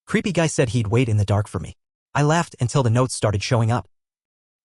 Creepy guy said he'd wait in the dark for me. I laughed until the notes started showing up.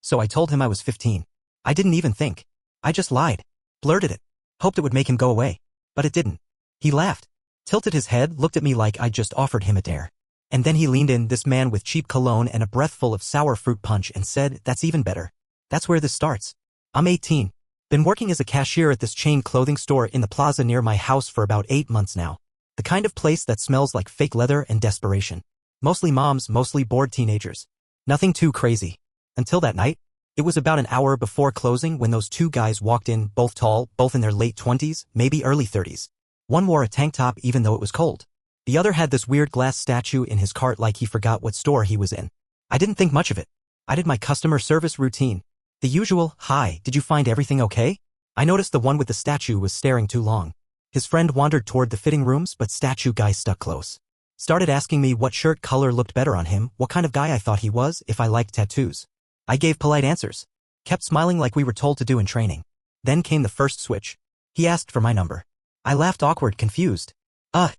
So I told him I was 15. I didn't even think. I just lied. Blurted it. Hoped it would make him go away. But it didn't. He laughed. Tilted his head, looked at me like I just offered him a dare. And then he leaned in, this man with cheap cologne and a breath full of sour fruit punch, and said, "That's even better. That's where this starts. I'm 18. Been working as a cashier at this chain clothing store in the plaza near my house for about 8 months now. The kind of place that smells like fake leather and desperation. Mostly moms, mostly bored teenagers. Nothing too crazy. Until that night. It was about an hour before closing when those two guys walked in, both tall, both in their late 20s, maybe early 30s. One wore a tank top even though it was cold. The other had this weird glass statue in his cart like he forgot what store he was in. I didn't think much of it. I did my customer service routine. The usual, "Hi, did you find everything okay?" I noticed the one with the statue was staring too long. His friend wandered toward the fitting rooms, but statue guy stuck close. Started asking me what shirt color looked better on him, what kind of guy I thought he was, if I liked tattoos. I gave polite answers. Kept smiling like we were told to do in training. Then came the first switch. He asked for my number. I laughed, awkward, confused. I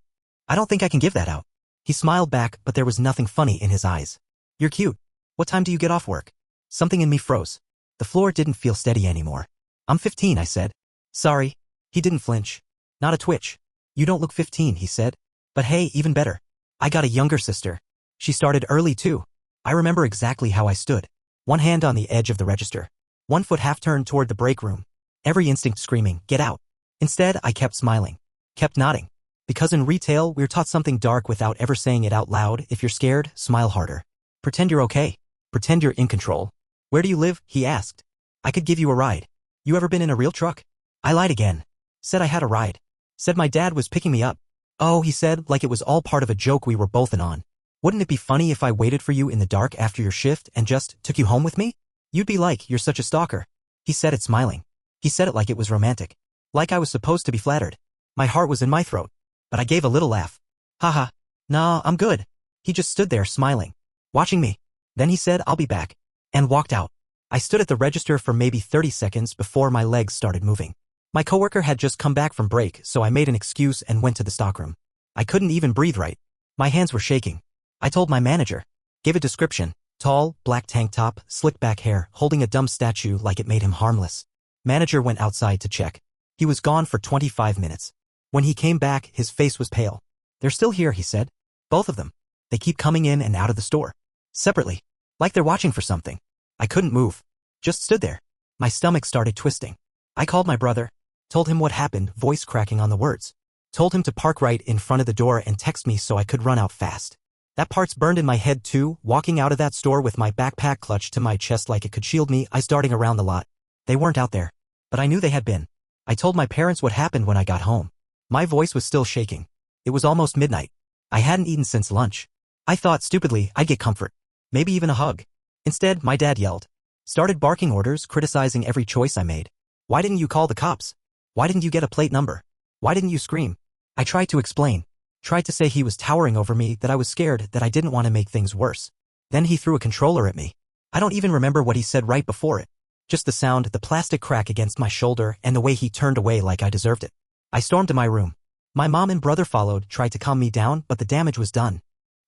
don't think I can give that out. He smiled back, but there was nothing funny in his eyes. "You're cute. What time do you get off work?" Something in me froze. The floor didn't feel steady anymore. "I'm 15, I said. "Sorry." He didn't flinch. Not a twitch. "You don't look 15, he said. "But hey, even better. I got a younger sister. She started early too." I remember exactly how I stood. One hand on the edge of the register. 1 foot half turned toward the break room. Every instinct screaming, "Get out." Instead, I kept smiling. Kept nodding. Because in retail, we're taught something dark without ever saying it out loud. If you're scared, smile harder. Pretend you're okay. Pretend you're in control. "Where do you live?" he asked. "I could give you a ride." "You ever been in a real truck?" I lied again. Said I had a ride. Said my dad was picking me up. "Oh," he said, like it was all part of a joke we were both in on. "Wouldn't it be funny if I waited for you in the dark after your shift and just took you home with me? You'd be like, 'You're such a stalker.'" He said it smiling. He said it like it was romantic. Like I was supposed to be flattered. My heart was in my throat. But I gave a little laugh. "Haha. Nah, I'm good." He just stood there smiling. Watching me. Then he said, "I'll be back." And walked out. I stood at the register for maybe 30 seconds before my legs started moving. My coworker had just come back from break, so I made an excuse and went to the stockroom. I couldn't even breathe right. My hands were shaking. I told my manager. Gave a description. Tall, black tank top, slick back hair, holding a dumb statue like it made him harmless. Manager went outside to check. He was gone for 25 minutes. When he came back, his face was pale. "They're still here," he said. "Both of them. They keep coming in and out of the store. Separately. Like they're watching for something." I couldn't move. Just stood there. My stomach started twisting. I called my brother. Told him what happened, voice cracking on the words. Told him to park right in front of the door and text me so I could run out fast. That part's burned in my head too, walking out of that store with my backpack clutched to my chest like it could shield me, eyes darting around the lot. They weren't out there. But I knew they had been. I told my parents what happened when I got home. My voice was still shaking. It was almost midnight. I hadn't eaten since lunch. I thought stupidly I'd get comfort. Maybe even a hug. Instead, my dad yelled. Started barking orders, criticizing every choice I made. "Why didn't you call the cops? Why didn't you get a plate number? Why didn't you scream?" I tried to explain. Tried to say he was towering over me, that I was scared, that I didn't want to make things worse. Then he threw a controller at me. I don't even remember what he said right before it. Just the sound, the plastic crack against my shoulder, and the way he turned away like I deserved it. I stormed to my room. My mom and brother followed, tried to calm me down, but the damage was done.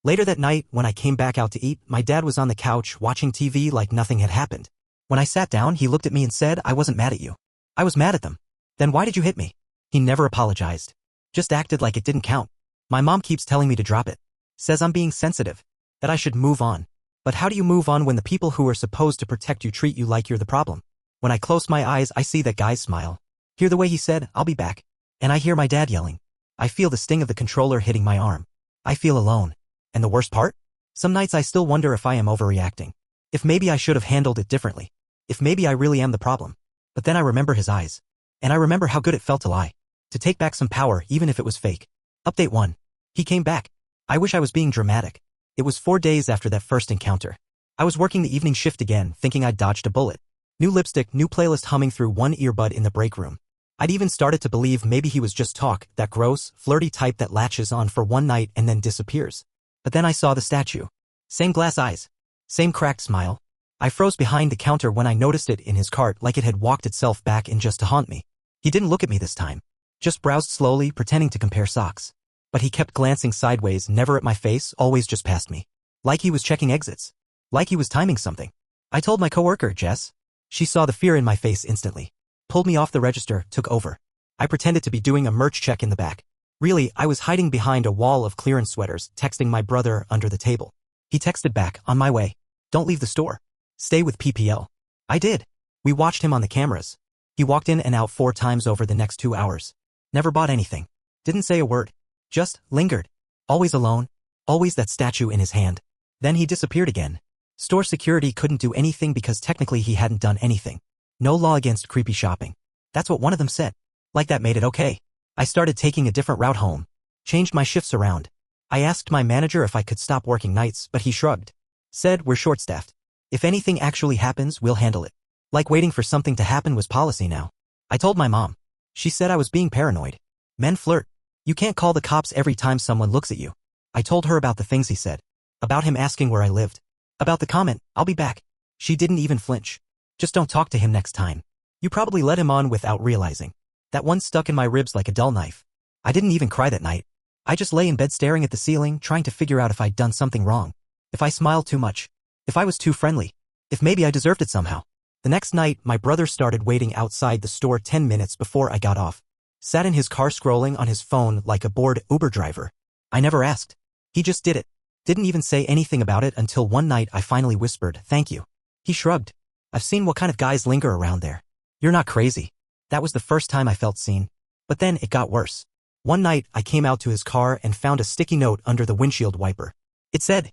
Later that night, when I came back out to eat, my dad was on the couch watching TV like nothing had happened. When I sat down, he looked at me and said, "I wasn't mad at you. I was mad at them." "Then why did you hit me?" He never apologized. Just acted like it didn't count. My mom keeps telling me to drop it. Says I'm being sensitive. That I should move on. But how do you move on when the people who are supposed to protect you treat you like you're the problem? When I close my eyes, I see that guy's smile. Hear the way he said, "I'll be back." And I hear my dad yelling. I feel the sting of the controller hitting my arm. I feel alone. And the worst part? Some nights I still wonder if I am overreacting. If maybe I should have handled it differently. If maybe I really am the problem. But then I remember his eyes. And I remember how good it felt to lie. To take back some power, even if it was fake. Update 1. He came back. I wish I was being dramatic. It was 4 days after that first encounter. I was working the evening shift again, thinking I'd dodged a bullet. New lipstick, new playlist humming through one earbud in the break room. I'd even started to believe maybe he was just talk, that gross, flirty type that latches on for one night and then disappears. But then I saw the statue. Same glass eyes. Same cracked smile. I froze behind the counter when I noticed it in his cart like it had walked itself back in just to haunt me. He didn't look at me this time. Just browsed slowly, pretending to compare socks. But he kept glancing sideways, never at my face, always just past me. Like he was checking exits. Like he was timing something. I told my coworker, Jess. She saw the fear in my face instantly. Pulled me off the register, took over. I pretended to be doing a merch check in the back. Really, I was hiding behind a wall of clearance sweaters, texting my brother under the table. He texted back, on my way. Don't leave the store. Stay with PPL. I did. We watched him on the cameras. He walked in and out 4 times over the next 2 hours. Never bought anything. Didn't say a word. Just lingered. Always alone. Always that statue in his hand. Then he disappeared again. Store security couldn't do anything because technically he hadn't done anything. No law against creepy shopping. That's what one of them said. Like that made it okay. I started taking a different route home. Changed my shifts around. I asked my manager if I could stop working nights, but he shrugged. Said, we're short-staffed. If anything actually happens, we'll handle it. Like waiting for something to happen was policy now. I told my mom. She said I was being paranoid. Men flirt. You can't call the cops every time someone looks at you. I told her about the things he said. About him asking where I lived. About the comment, I'll be back. She didn't even flinch. Just don't talk to him next time. You probably led him on without realizing. That one stuck in my ribs like a dull knife. I didn't even cry that night. I just lay in bed staring at the ceiling, trying to figure out if I'd done something wrong. If I smiled too much. If I was too friendly. If maybe I deserved it somehow. The next night, my brother started waiting outside the store 10 minutes before I got off. Sat in his car scrolling on his phone like a bored Uber driver. I never asked. He just did it. Didn't even say anything about it until one night I finally whispered, thank you. He shrugged. I've seen what kind of guys linger around there. You're not crazy. That was the first time I felt seen. But then it got worse. One night, I came out to his car and found a sticky note under the windshield wiper. It said,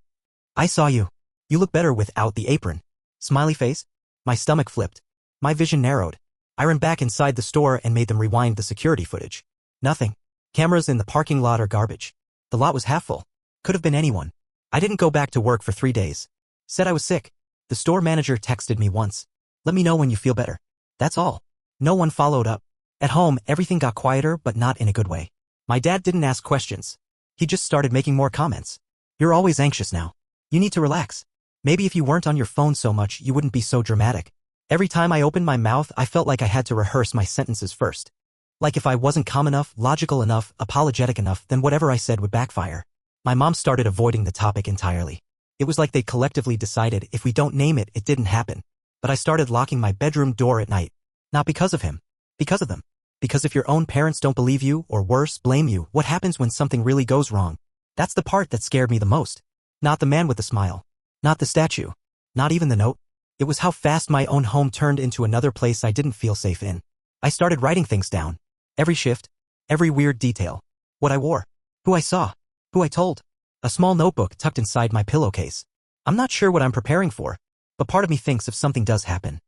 I saw you. You look better without the apron. Smiley face? My stomach flipped. My vision narrowed. I ran back inside the store and made them rewind the security footage. Nothing. Cameras in the parking lot are garbage. The lot was half full. Could have been anyone. I didn't go back to work for 3 days. Said I was sick. The store manager texted me once. Let me know when you feel better. That's all. No one followed up. At home, everything got quieter, but not in a good way. My dad didn't ask questions. He just started making more comments. You're always anxious now. You need to relax. Maybe if you weren't on your phone so much, you wouldn't be so dramatic. Every time I opened my mouth, I felt like I had to rehearse my sentences first. Like if I wasn't calm enough, logical enough, apologetic enough, then whatever I said would backfire. My mom started avoiding the topic entirely. It was like they collectively decided if we don't name it, it didn't happen. But I started locking my bedroom door at night. Not because of him. Because of them. Because if your own parents don't believe you, or worse, blame you, what happens when something really goes wrong? That's the part that scared me the most. Not the man with the smile. Not the statue. Not even the note. It was how fast my own home turned into another place I didn't feel safe in. I started writing things down. Every shift. Every weird detail. What I wore. Who I saw. Who I told. A small notebook tucked inside my pillowcase. I'm not sure what I'm preparing for, but part of me thinks if something does happen,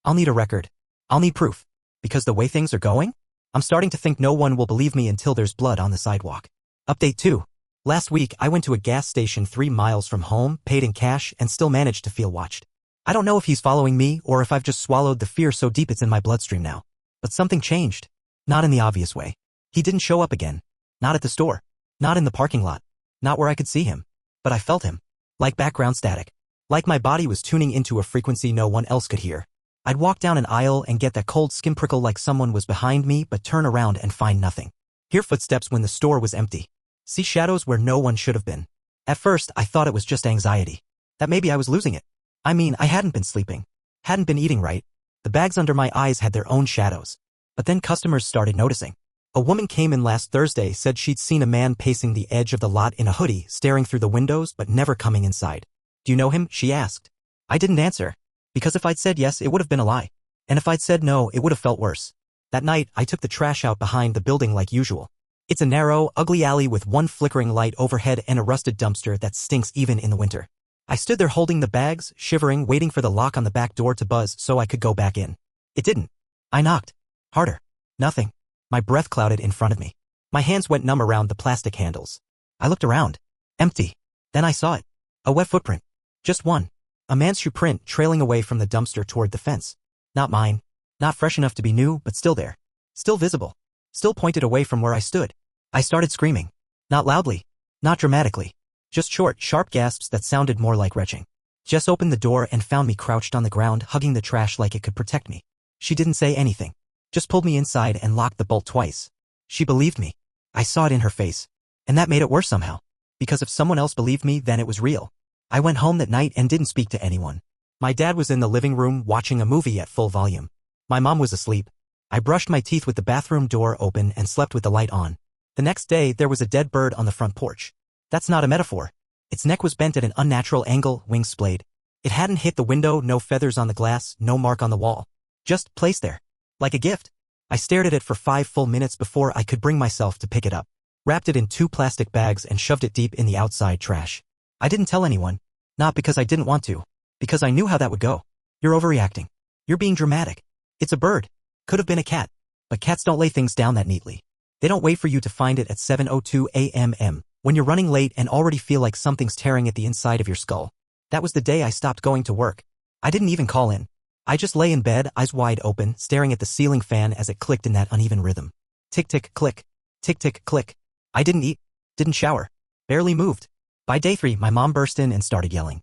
I'll need a record. I'll need proof. Because the way things are going, I'm starting to think no one will believe me until there's blood on the sidewalk. Update 2. Last week, I went to a gas station 3 miles from home, paid in cash, and still managed to feel watched. I don't know if he's following me or if I've just swallowed the fear so deep it's in my bloodstream now. But something changed. Not in the obvious way. He didn't show up again. Not at the store. Not in the parking lot. Not where I could see him. But I felt him. Like background static. Like my body was tuning into a frequency no one else could hear. I'd walk down an aisle and get that cold skin prickle like someone was behind me, but turn around and find nothing. Hear footsteps when the store was empty. See shadows where no one should have been. At first, I thought it was just anxiety. That maybe I was losing it. I mean, I hadn't been sleeping. Hadn't been eating right. The bags under my eyes had their own shadows. But then customers started noticing. A woman came in last Thursday, said she'd seen a man pacing the edge of the lot in a hoodie, staring through the windows but never coming inside. Do you know him? She asked. I didn't answer. Because if I'd said yes, it would have been a lie. And if I'd said no, it would have felt worse. That night, I took the trash out behind the building like usual. It's a narrow, ugly alley with one flickering light overhead and a rusted dumpster that stinks even in the winter. I stood there holding the bags, shivering, waiting for the lock on the back door to buzz so I could go back in. It didn't. I knocked. Harder. Nothing. My breath clouded in front of me. My hands went numb around the plastic handles. I looked around. Empty. Then I saw it. A wet footprint. Just one. A man's shoe print trailing away from the dumpster toward the fence. Not mine. Not fresh enough to be new, but still there. Still visible. Still pointed away from where I stood. I started screaming. Not loudly. Not dramatically. Just short, sharp gasps that sounded more like retching. Jess opened the door and found me crouched on the ground, hugging the trash like it could protect me. She didn't say anything. Just pulled me inside and locked the bolt twice. She believed me. I saw it in her face. And that made it worse somehow. Because if someone else believed me, then it was real. I went home that night and didn't speak to anyone. My dad was in the living room watching a movie at full volume. My mom was asleep. I brushed my teeth with the bathroom door open and slept with the light on. The next day, there was a dead bird on the front porch. That's not a metaphor. Its neck was bent at an unnatural angle, wings splayed. It hadn't hit the window, no feathers on the glass, no mark on the wall. Just placed there. Like a gift. I stared at it for 5 full minutes before I could bring myself to pick it up. Wrapped it in 2 plastic bags and shoved it deep in the outside trash. I didn't tell anyone. Not because I didn't want to. Because I knew how that would go. You're overreacting. You're being dramatic. It's a bird. Could have been a cat. But cats don't lay things down that neatly. They don't wait for you to find it at 7:02 a.m. when you're running late and already feel like something's tearing at the inside of your skull. That was the day I stopped going to work. I didn't even call in. I just lay in bed, eyes wide open, staring at the ceiling fan as it clicked in that uneven rhythm. Tick tick click. Tick tick click. I didn't eat. Didn't shower. Barely moved. By day 3, my mom burst in and started yelling.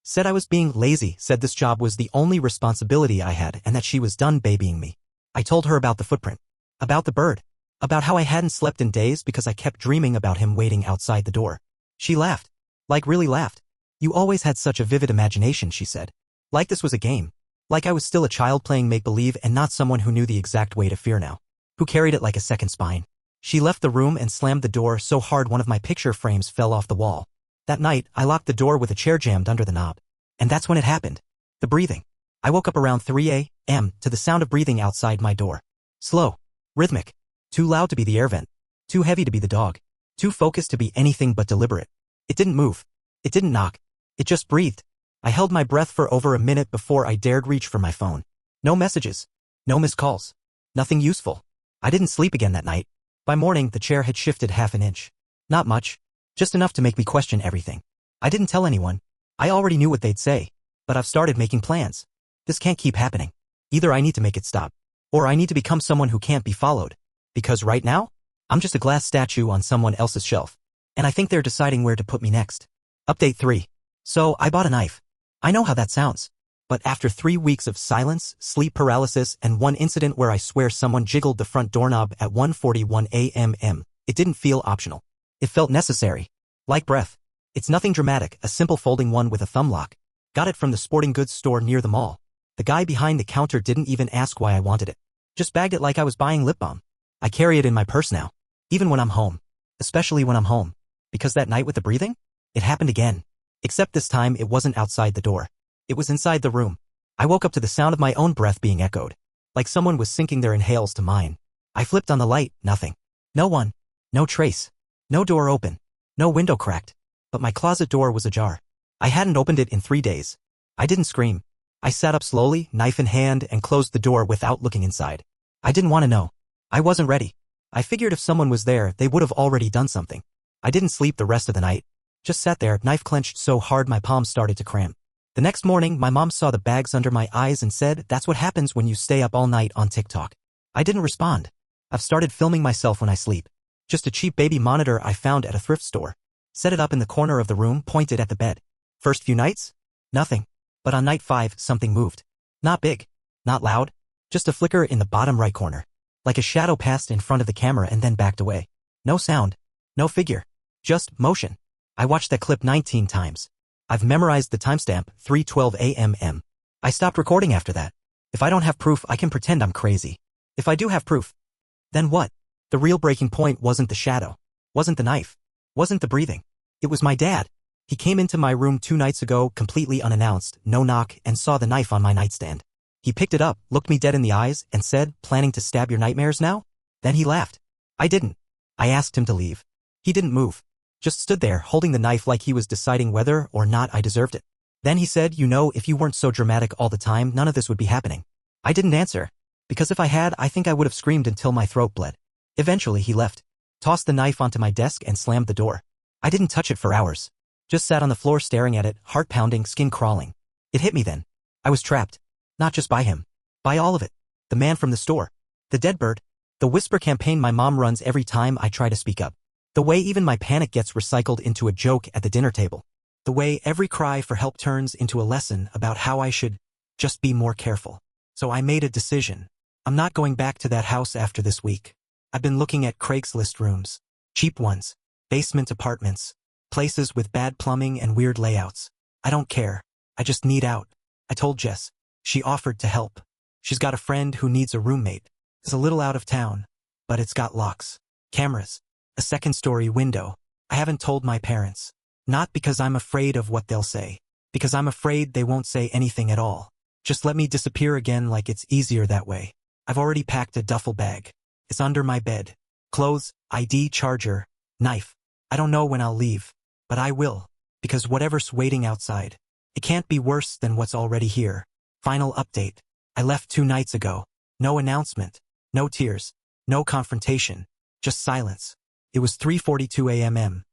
Said I was being lazy, said this job was the only responsibility I had and that she was done babying me. I told her about the footprint. About the bird. About how I hadn't slept in days because I kept dreaming about him waiting outside the door. She laughed. Like really laughed. You always had such a vivid imagination, she said. Like this was a game. Like I was still a child playing make-believe and not someone who knew the exact way to fear now. Who carried it like a second spine. She left the room and slammed the door so hard one of my picture frames fell off the wall. That night, I locked the door with a chair jammed under the knob. And that's when it happened. The breathing. I woke up around 3 a.m. to the sound of breathing outside my door. Slow. Rhythmic. Too loud to be the air vent. Too heavy to be the dog. Too focused to be anything but deliberate. It didn't move. It didn't knock. It just breathed. I held my breath for over a minute before I dared reach for my phone. No messages. No missed calls. Nothing useful. I didn't sleep again that night. By morning, the chair had shifted half an inch. Not much. Just enough to make me question everything. I didn't tell anyone. I already knew what they'd say. But I've started making plans. This can't keep happening. Either I need to make it stop. Or I need to become someone who can't be followed. Because right now, I'm just a glass statue on someone else's shelf. And I think they're deciding where to put me next. Update 3. So, I bought a knife. I know how that sounds. But after 3 weeks of silence, sleep paralysis, and one incident where I swear someone jiggled the front doorknob at 1:41 a.m., it didn't feel optional. It felt necessary. Like breath. It's nothing dramatic, a simple folding one with a thumb lock. Got it from the sporting goods store near the mall. The guy behind the counter didn't even ask why I wanted it. Just bagged it like I was buying lip balm. I carry it in my purse now. Even when I'm home. Especially when I'm home. Because that night with the breathing? It happened again. Except this time it wasn't outside the door. It was inside the room. I woke up to the sound of my own breath being echoed. Like someone was syncing their inhales to mine. I flipped on the light, nothing. No one. No trace. No door open. No window cracked. But my closet door was ajar. I hadn't opened it in 3 days. I didn't scream. I sat up slowly, knife in hand, and closed the door without looking inside. I didn't want to know. I wasn't ready. I figured if someone was there, they would have already done something. I didn't sleep the rest of the night. Just sat there, knife clenched so hard my palms started to cramp. The next morning, my mom saw the bags under my eyes and said, "That's what happens when you stay up all night on TikTok." I didn't respond. I've started filming myself when I sleep. Just a cheap baby monitor I found at a thrift store. Set it up in the corner of the room, pointed at the bed. First few nights? Nothing. But on night 5, something moved. Not big. Not loud. Just a flicker in the bottom right corner. Like a shadow passed in front of the camera and then backed away. No sound. No figure. Just motion. I watched that clip 19 times. I've memorized the timestamp, 3:12 a.m. I stopped recording after that. If I don't have proof, I can pretend I'm crazy. If I do have proof, then what? The real breaking point wasn't the shadow. Wasn't the knife. Wasn't the breathing. It was my dad. He came into my room 2 nights ago, completely unannounced, no knock, and saw the knife on my nightstand. He picked it up, looked me dead in the eyes, and said, "Planning to stab your nightmares now?" Then he laughed. I didn't. I asked him to leave. He didn't move. Just stood there, holding the knife like he was deciding whether or not I deserved it. Then he said, "You know, if you weren't so dramatic all the time, none of this would be happening." I didn't answer. Because if I had, I think I would have screamed until my throat bled. Eventually he left. Tossed the knife onto my desk and slammed the door. I didn't touch it for hours. Just sat on the floor staring at it, heart pounding, skin crawling. It hit me then. I was trapped. Not just by him. By all of it. The man from the store. The dead bird. The whisper campaign my mom runs every time I try to speak up. The way even my panic gets recycled into a joke at the dinner table. The way every cry for help turns into a lesson about how I should just be more careful. So I made a decision. I'm not going back to that house after this week. I've been looking at Craigslist rooms. Cheap ones. Basement apartments. Places with bad plumbing and weird layouts. I don't care. I just need out. I told Jess. She offered to help. She's got a friend who needs a roommate. It's a little out of town, but it's got locks, cameras, a second-story window. I haven't told my parents. Not because I'm afraid of what they'll say. Because I'm afraid they won't say anything at all. Just let me disappear again like it's easier that way. I've already packed a duffel bag. It's under my bed. Clothes, ID, charger, knife. I don't know when I'll leave. But I will. Because whatever's waiting outside, it can't be worse than what's already here. Final update. I left 2 nights ago. No announcement. No tears. No confrontation. Just silence. It was 3:42 a.m.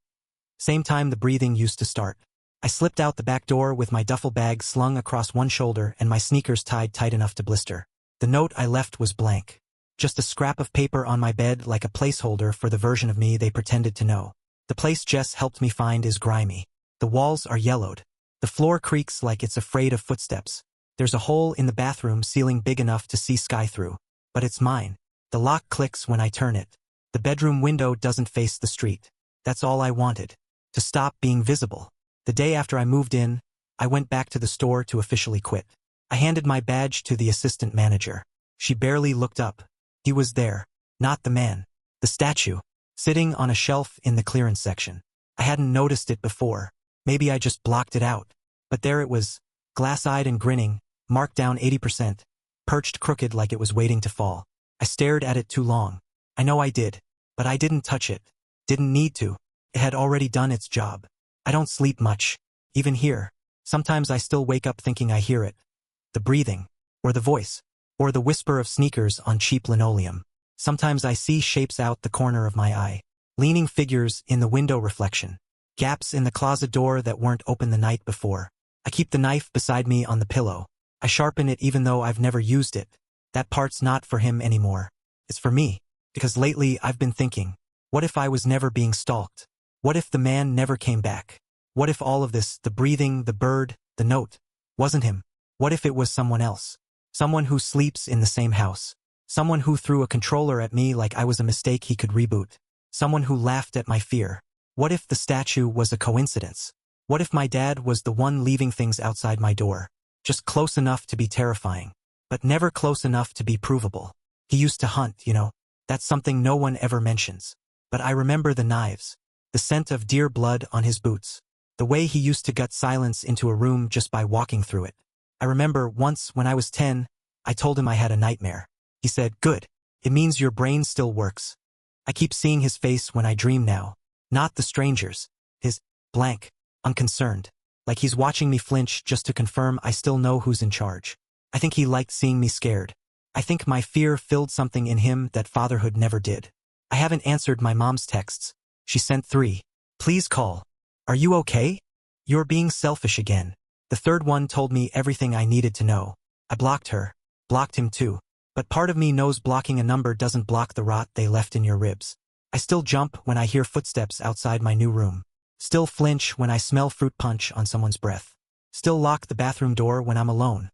Same time the breathing used to start. I slipped out the back door with my duffel bag slung across one shoulder and my sneakers tied tight enough to blister. The note I left was blank. Just a scrap of paper on my bed like a placeholder for the version of me they pretended to know. The place Jess helped me find is grimy. The walls are yellowed. The floor creaks like it's afraid of footsteps. There's a hole in the bathroom ceiling big enough to see sky through. But it's mine. The lock clicks when I turn it. The bedroom window doesn't face the street. That's all I wanted. To stop being visible. The day after I moved in, I went back to the store to officially quit. I handed my badge to the assistant manager. She barely looked up. He was there. Not the man. The statue. Sitting on a shelf in the clearance section. I hadn't noticed it before. Maybe I just blocked it out. But there it was. Glass-eyed and grinning, marked down 80%, perched crooked like it was waiting to fall. I stared at it too long. I know I did. But I didn't touch it. Didn't need to. It had already done its job. I don't sleep much. Even here. Sometimes I still wake up thinking I hear it. The breathing. Or the voice. Or the whisper of sneakers on cheap linoleum. Sometimes I see shapes out the corner of my eye. Leaning figures in the window reflection. Gaps in the closet door that weren't open the night before. I keep the knife beside me on the pillow. I sharpen it even though I've never used it. That part's not for him anymore. It's for me. Because lately I've been thinking, what if I was never being stalked? What if the man never came back? What if all of this, the breathing, the bird, the note, wasn't him? What if it was someone else? Someone who sleeps in the same house. Someone who threw a controller at me like I was a mistake he could reboot. Someone who laughed at my fear. What if the statue was a coincidence? What if my dad was the one leaving things outside my door? Just close enough to be terrifying. But never close enough to be provable. He used to hunt, you know. That's something no one ever mentions. But I remember the knives. The scent of deer blood on his boots. The way he used to gut silence into a room just by walking through it. I remember once when I was 10, I told him I had a nightmare. He said, "Good. It means your brain still works." I keep seeing his face when I dream now. Not the stranger's. His blank, unconcerned. Like he's watching me flinch just to confirm I still know who's in charge. I think he liked seeing me scared. I think my fear filled something in him that fatherhood never did. I haven't answered my mom's texts. She sent 3. Please call. Are you okay? You're being selfish again. The third one told me everything I needed to know. I blocked her. Blocked him too. But part of me knows blocking a number doesn't block the rot they left in your ribs. I still jump when I hear footsteps outside my new room. Still flinch when I smell fruit punch on someone's breath. Still lock the bathroom door when I'm alone.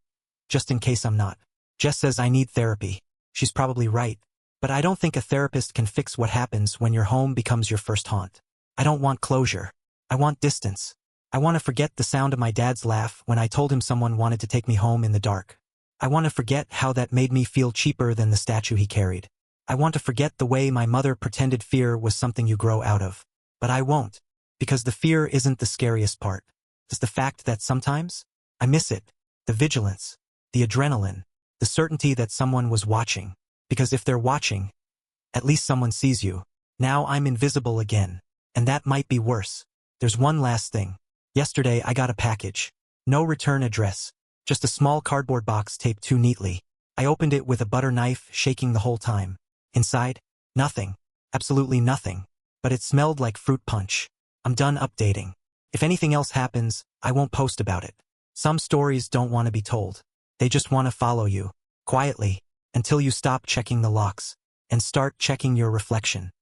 Just in case I'm not. Jess says I need therapy. She's probably right. But I don't think a therapist can fix what happens when your home becomes your first haunt. I don't want closure. I want distance. I want to forget the sound of my dad's laugh when I told him someone wanted to take me home in the dark. I want to forget how that made me feel cheaper than the statue he carried. I want to forget the way my mother pretended fear was something you grow out of. But I won't. Because the fear isn't the scariest part. It's the fact that sometimes I miss it. The vigilance. The adrenaline. The certainty that someone was watching. Because if they're watching, at least someone sees you. Now I'm invisible again. And that might be worse. There's one last thing. Yesterday I got a package. No return address. Just a small cardboard box taped too neatly. I opened it with a butter knife, shaking the whole time. Inside? Nothing. Absolutely nothing. But it smelled like fruit punch. I'm done updating. If anything else happens, I won't post about it. Some stories don't want to be told. They just want to follow you. Quietly. Until you stop checking the locks. And start checking your reflection.